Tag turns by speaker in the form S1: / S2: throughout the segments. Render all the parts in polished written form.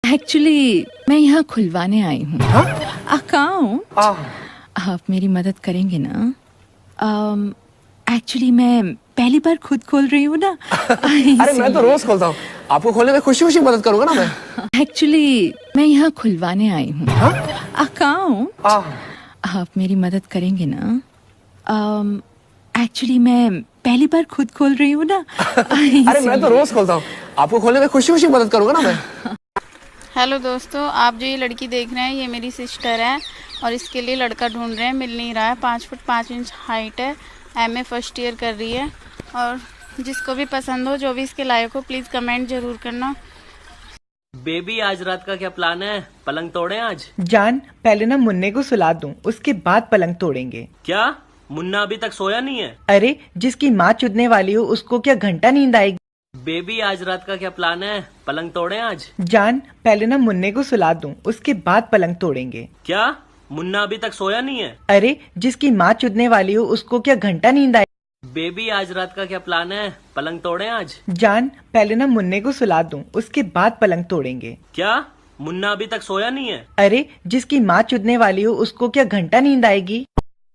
S1: Actually मैं यहाँ खुलवाने आई हूँ अकाउंट। आप मेरी मदद करेंगे ना? एक्चुअली मैं पहली बार खुद खोल रही हूँ ना।
S2: अरे मैं तो रोज खोलता हूँ, आपको खोलने में खुशी खुशी मदद करूंगा ना मैं।
S1: एक्चुअली मैं यहाँ खुलवाने आई हूँ अकाउंट। आप मेरी मदद करेंगे ना? एक्चुअली मैं पहली बार खुद खोल रही हूँ ना।
S2: अरे मैं तो रोज खोलता हूँ, आपको खोलने में खुशी खुशी मदद करूंगा ना मैं।
S3: हेलो दोस्तों, आप जो ये लड़की देख रहे हैं ये मेरी सिस्टर है और इसके लिए लड़का ढूंढ रहे हैं, मिल नहीं रहा है। 5 फुट 5 इंच हाइट है, एमए फर्स्ट ईयर कर रही है। और जिसको भी पसंद हो, जो भी इसके लायक हो, प्लीज़ कमेंट जरूर करना।
S4: बेबी आज रात का क्या प्लान है? पलंग तोड़ें आज?
S5: जान, पहले ना मुन्ने को सुला दूं, उसके बाद पलंग तोड़ेंगे।
S4: क्या मुन्ना अभी तक सोया नहीं है?
S5: अरे जिसकी माँ चुदने वाली हो उसको क्या घंटा नींद आएगी?
S4: बेबी आज रात का क्या प्लान है? पलंग तोड़ें आज?
S5: जान, पहले ना मुन्ने को सुला दूं, उसके बाद पलंग तोड़ेंगे।
S4: क्या मुन्ना अभी तक सोया नहीं है?
S5: अरे जिसकी माँ चुदने वाली हो उसको क्या घंटा नींद आएगी?
S4: बेबी आज रात का क्या प्लान है? पलंग तोड़ें आज?
S5: जान, पहले ना मुन्ने को सुला दूं, उसके बाद पलंग तोड़ेंगे।
S4: क्या मुन्ना अभी तक सोया नहीं है?
S5: अरे जिसकी माँ चुदने वाली हो उसको क्या घंटा नींद आएगी?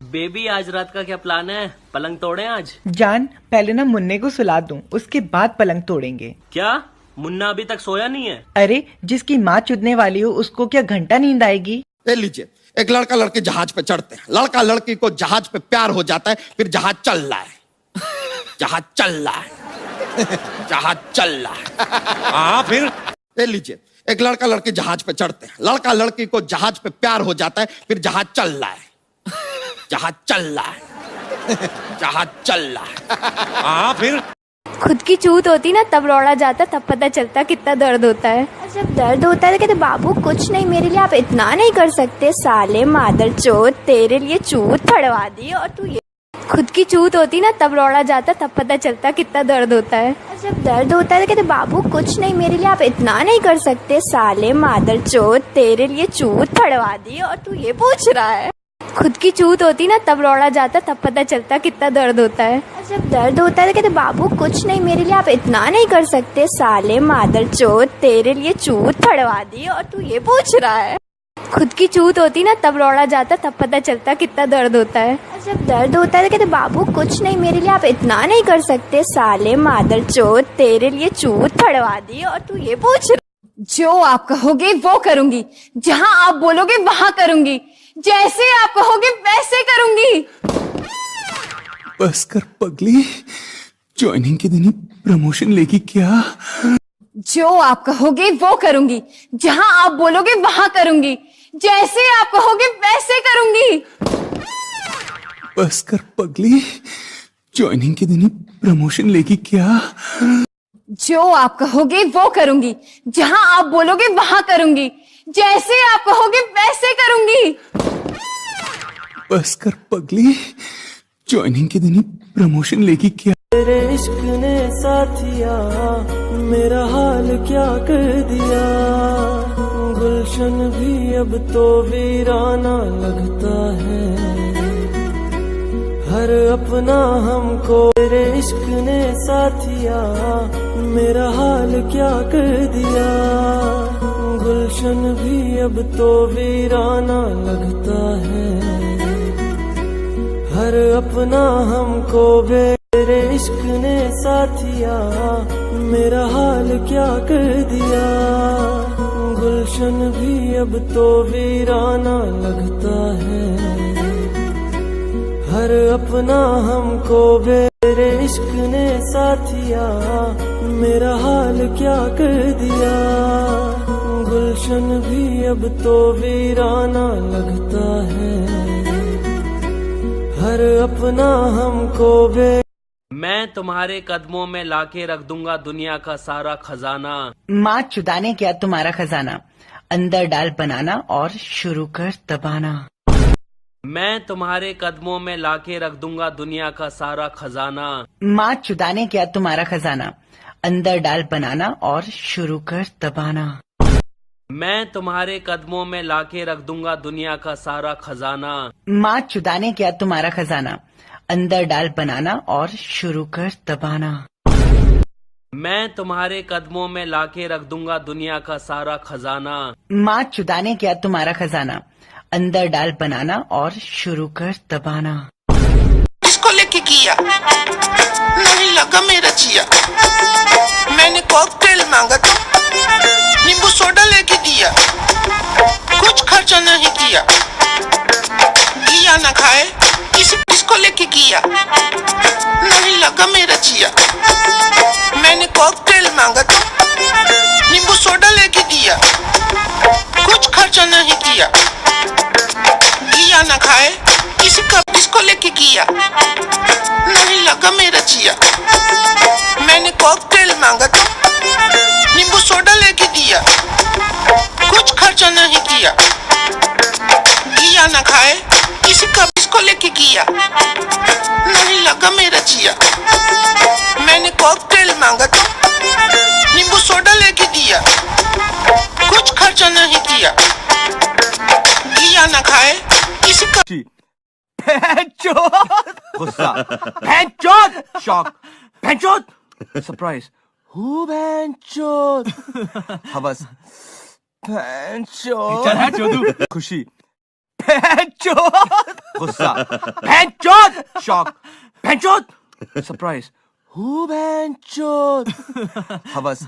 S4: बेबी आज रात का क्या प्लान है? पलंग तोड़ें आज?
S5: जान, पहले ना मुन्ने को सुला दूं, उसके बाद पलंग तोड़ेंगे।
S4: क्या मुन्ना अभी तक सोया नहीं है?
S5: अरे जिसकी माँ चुदने वाली हो उसको क्या घंटा नींद आएगी?
S6: ले लीजिए, एक लड़का लड़की जहाज पे चढ़ते हैं, लड़का लड़की को जहाज पे प्यार हो जाता है, फिर जहाज चल रहा है, जहाज चल रहा है, जहाज चल रहा है। हाँ फिर ले लीजिए, एक लड़का लड़की जहाज पे चढ़ते हैं, लड़का लड़की को जहाज पे प्यार हो जाता है, फिर जहाज चल रहा है, जहाज चल रहा है, जहाज चल रहा है। हाँ फिर
S7: खुद की चूत होती ना तब रौड़ा जाता, तब पता चलता कितना दर्द होता है। जब दर्द होता है तो कहते बाबू कुछ नहीं, मेरे लिए आप इतना नहीं कर सकते, साले मादर चोत, तेरे लिए चूत फड़वा दी और तू ये। खुद की चूत होती ना तब रौड़ा जाता, तब पता चलता कितना दर्द होता है। जब दर्द होता है तो कहते बाबू कुछ नहीं, मेरे लिए आप इतना नहीं कर सकते, साले मादर चोत, तेरे लिए चूत फड़वा दी और तू ये पूछ रहा है। खुद की चूत होती ना तब रौड़ा जाता, तब पता चलता कितना दर्द होता है। जब दर्द होता है तो कहते बाबू कुछ नहीं, मेरे लिए आप इतना नहीं कर सकते, साले मादर चोत, तेरे लिए चूत फड़वा दी और तू ये पूछ रहा है। खुद की चूत होती ना तब रौड़ा जाता, तब पता चलता कितना दर्द होता है। जब दर्द होता है तो कहते बाबू कुछ नहीं, मेरे लिए आप इतना नहीं कर सकते, साले मादर चोत, तेरे लिए चूत फड़वा दी और तू ये पूछ रहा है।
S8: जो आप कहोगे वो करूंगी, जहां आप बोलोगे वहां करूंगी, जैसे आप कहोगे वैसे करूंगी।
S9: बस कर पगली, ज्वाइनिंग के दिन ही प्रमोशन लेगी क्या?
S8: जो आप कहोगे वो करूंगी, जहां आप बोलोगे वहां करूंगी, जैसे आप कहोगे वैसे करूंगी।
S9: बस कर पगली, ज्वाइनिंग के दिन ही प्रमोशन लेगी क्या?
S8: जो आप कहोगे वो करूंगी, जहां आप बोलोगे वहां करूंगी, जैसे आप कहोगे वैसे करूंगी।
S9: बस कर पगली, ज्वाइनिंग के दिन ही प्रमोशन लेगी क्या?
S10: तेरे इश्क ने साथिया मेरा हाल क्या कर दिया, गुलशन भी अब तो वीराना लगता है, हर अपना हमको। तेरे इश्क ने साथिया मेरा हाल क्या कर दिया, गुलशन भी अब तो वीराना लगता है, हर अपना हमको तेरे इश्क ने साथिया मेरा हाल क्या कर दिया, गुलशन भी अब तो वीराना लगता है, हर अपना हमको तेरे इश्क ने साथिया मेरा हाल क्या कर दिया, गुलशन भी अब तो वीराना लगता है, हर अपना हमको
S4: मैं तुम्हारे कदमों में लाके रख दूंगा दुनिया का सारा खजाना।
S5: माँ चुदाने क्या तुम्हारा खजाना, अंदर डाल बनाना और शुरू कर दबाना।
S4: मैं तुम्हारे कदमों में लाके रख दूंगा दुनिया का सारा खजाना।
S5: माँ चुदाने क्या तुम्हारा खजाना, अंदर डाल बनाना और शुरू कर दबाना।
S4: मैं तुम्हारे कदमों में लाके रख दूंगा दुनिया का सारा खजाना।
S5: माँ चुदाने क्या तुम्हारा खजाना, अंदर डाल बनाना और शुरू कर दबाना।
S4: मैं तुम्हारे कदमों में लाके रख दूंगा दुनिया का सारा खजाना।
S5: माँ चुदाने क्या तुम्हारा खजाना, अंदर डाल बनाना और शुरू कर दबाना।
S6: किसको लेके किया, नहीं लगा मेरा जिया। मैंने कॉकटेल मांगा तो नींबू सोडा लेके दिया। कुछ खर्चा नहीं किया, किया ना खाए किसको लेके किया, नहीं लगा मेरा जिया। मैंने कॉकटेल मांगा तो नींबू सोडा लेके दिया। कुछ खर्चा नहीं किया, किया ना खाए किसको लेके किया, नहीं लगा मेरा जिया। मैंने कॉकटेल मांगा तो नींबू सोडा लेके दिया। कुछ खर्चा नहीं किया, किया ना खाए किसको लेके किया, नहीं लगा मेरा जिया। मैंने कॉकटेल मांगा तो नींबू सोडा लेके दिया। कुछ खर्चा नहीं किया, किया ना खाए
S2: गुस्सा, भैंचोद, शॉक, भैंचोद, सरप्राइज, हु भैंचोद, हवस, भैंचोद, खुशी, भैंचोद, गुस्सा, भैंचोद, शॉक, भैंचोद, सरप्राइज, हु भैंचोद, हवस,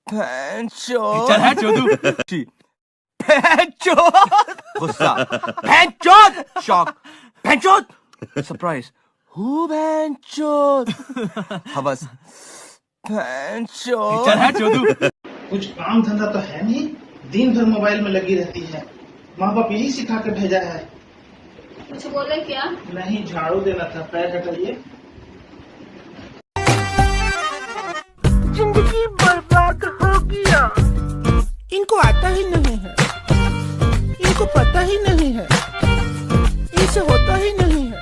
S2: भैंचोद, खुशी, भैंचोद, गुस्सा, भैंचोद, शॉक, भैंचोद, सरप्राइज, हु भैंचोद, हवस, भैंचोद।
S11: कुछ काम धंधा तो है नहीं, दिन भर मोबाइल में लगी रहती है। माँ बाप यही सिखा के भेजा है।
S3: कुछ बोले क्या?
S11: नहीं, झाड़ू देना था। पैर हटाइए।
S10: जिंदगी बर्बाद हो गया, इनको आता ही नहीं है, इनको पता ही नहीं है, इनसे होता ही नहीं है,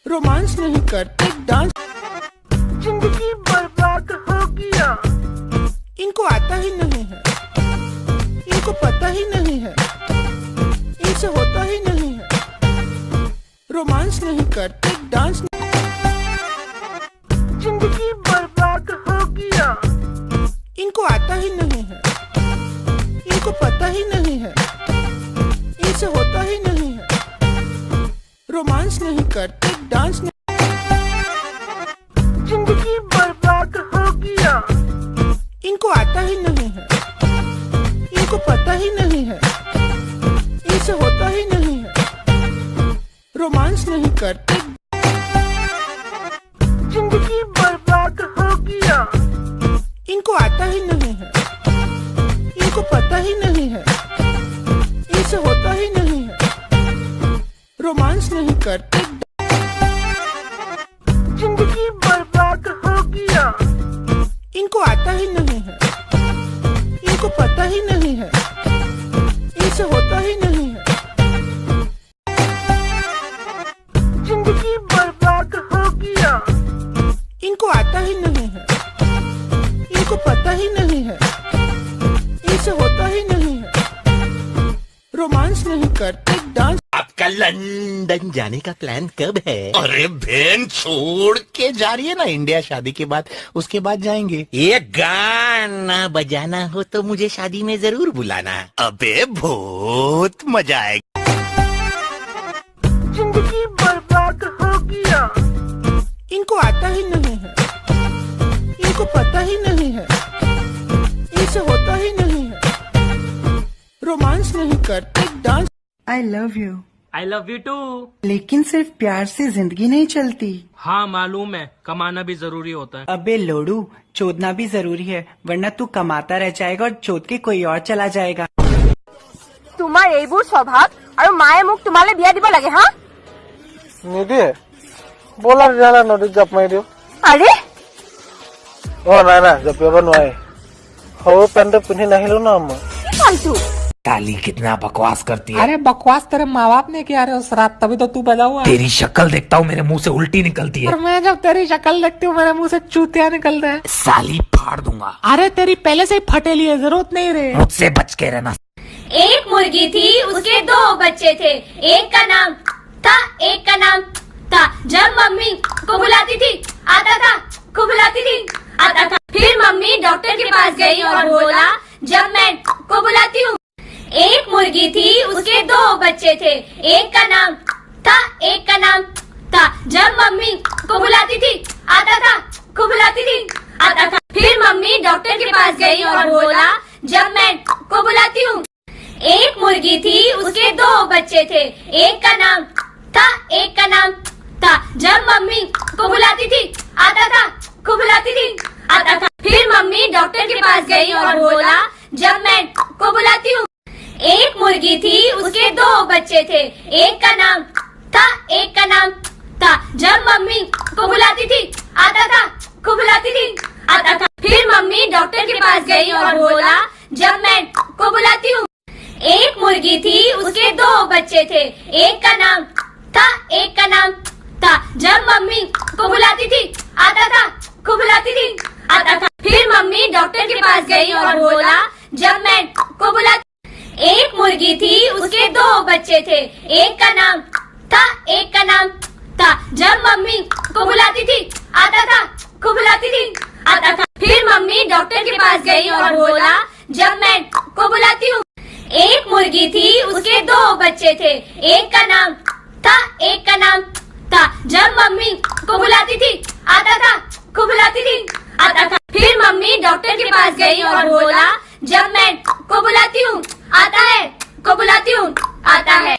S10: रोमांस नहीं करते, डांस। जिंदगी बर्बाद हो गया, इनको आता ही नहीं है, इनको पता ही नहीं है, इनसे होता ही नहीं है, रोमांस नहीं करते, डांस। जिंदगी बर्बाद हो गया, इनको आता ही नहीं है, इनको पता ही नहीं है, इनसे होता ही नहीं है, रोमांस नहीं करते, डांस नहीं। जिंदगी बर्बाद हो गया, इनको आता ही नहीं है, इनको पता ही नहीं है, इनसे होता ही नहीं है, रोमांस नहीं करते। जिंदगी बर्बाद हो गया, इनको आता ही नहीं है, इनको पता ही नहीं है, इनसे होता ही नहीं है, रोमांस नहीं करते। जिंदगी बर्बाद हो गया, इनको आता ही नहीं है, इनको पता ही नहीं है, इनसे होता ही नहीं है। जिंदगी बर्बाद हो गया, इनको आता ही नहीं है, इनको पता ही नहीं है, इनसे होता ही नहीं है, रोमांस नहीं करते, डांस।
S12: आपका लंदन जाने का प्लान कब है? अरे बहन छोड़ के जा रही है ना इंडिया शादी के बाद, उसके बाद जाएंगे। ये गाना बजाना हो तो मुझे शादी में जरूर बुलाना। अबे बहुत मजा आएगा।
S10: जिंदगी बर्बाद हो गया, इनको आता ही नहीं है, इनको पता ही नहीं है, इनसे होता ही नहीं है, रोमांस नहीं करते, dance.
S5: I love you.
S4: I love you too.
S5: लेकिन सिर्फ प्यार से जिंदगी नहीं चलती।
S4: हाँ मालूम है, कमाना भी जरूरी होता है।
S5: अबे लोडू, चोदना भी जरूरी है, वरना तू कमाता रह जाएगा और चोद के कोई और चला जाएगा।
S8: তোমাৰ এইবোৰ স্বভাৱ আৰু মায়ে মোক তোমালে বিয়া দিব লাগে হা?
S11: নিদিয়ে, ব'লা তেতিয়াহ'লে নদীত জাপ মাৰি দিওঁ।
S8: আৰে
S11: নাই জাপিয়াব নোৱাৰি, সৰু পেণ্টটো পিন্ধি নাহিলো ন মই।
S8: কি ফাল্টু।
S13: ताली कितना बकवास करती है।
S14: अरे बकवास तेरे माँ बाप ने किया रे उस रात, तभी तो तू पैदा हुआ।
S13: तेरी शक्ल देखता हूँ मेरे मुंह से उल्टी निकलती है।
S14: और मैं जब तेरी शक्ल देखती हूँ मेरे मुंह से चूतिया निकलते हैं।
S13: साली फाड़ दूंगा।
S14: अरे तेरी पहले से ही फटेली है, जरूरत नहीं रे।
S13: मुझसे बच के रहना।
S15: एक मुर्गी थी, उसके 2 बच्चे थे। एक का नाम था, एक का नाम था। जब मम्मी को बुलाती थी आता था, को बुलाती थी आता था। फिर मम्मी डॉक्टर के पास गई और बोला जब मैं को बुलाती हूँ। एक मुर्गी थी, उसके 2 बच्चे थे। एक का नाम था, एक का नाम था। जब मम्मी को बुलाती थी आता था, को बुलाती थी आता था। फिर मम्मी डॉक्टर के पास गई और बोला जब मैं को बुलाती हूँ। एक मुर्गी थी, उसके 2 बच्चे थे। एक का नाम था, एक का नाम था। जब मम्मी को बुलाती थी आता था, को बुलाती थी आता था। फिर मम्मी डॉक्टर के पास गई और बोला जब मैं को बुलाती हूँ। एक मुर्गी थी, उसके 2 बच्चे थे। एक का नाम था, एक का नाम था। जब मम्मी को बुलाती थी आता था, को बुलाती थी आता था। फिर मम्मी डॉक्टर के पास गई और बोला जब मैं को बुलाती हूँ। एक मुर्गी थी, उसके 2 बच्चे थे। एक का नाम था, एक का नाम था। जब मम्मी को बुलाती थी आता था, को बुलाती थी आता था। फिर मम्मी डॉक्टर के पास गई और बोला जब मैं को बुलाती। एक मुर्गी थी, उसके 2 बच्चे थे। एक का नाम था, एक का नाम था। जब मम्मी को बुलाती थी आता था, को बुलाती थी आता था। फिर मम्मी डॉक्टर के पास गई और बोला जब मैं को बुलाती हूँ। एक मुर्गी थी, उसके 2 बच्चे थे। एक का नाम था, एक का नाम था। जब मम्मी को बुलाती थी आता था, को बुलाती थी आता था। फिर मम्मी डॉक्टर के पास गई और बोला जब मैं को बुलाती हूँ आता है, को बुलाती हूँ आता है।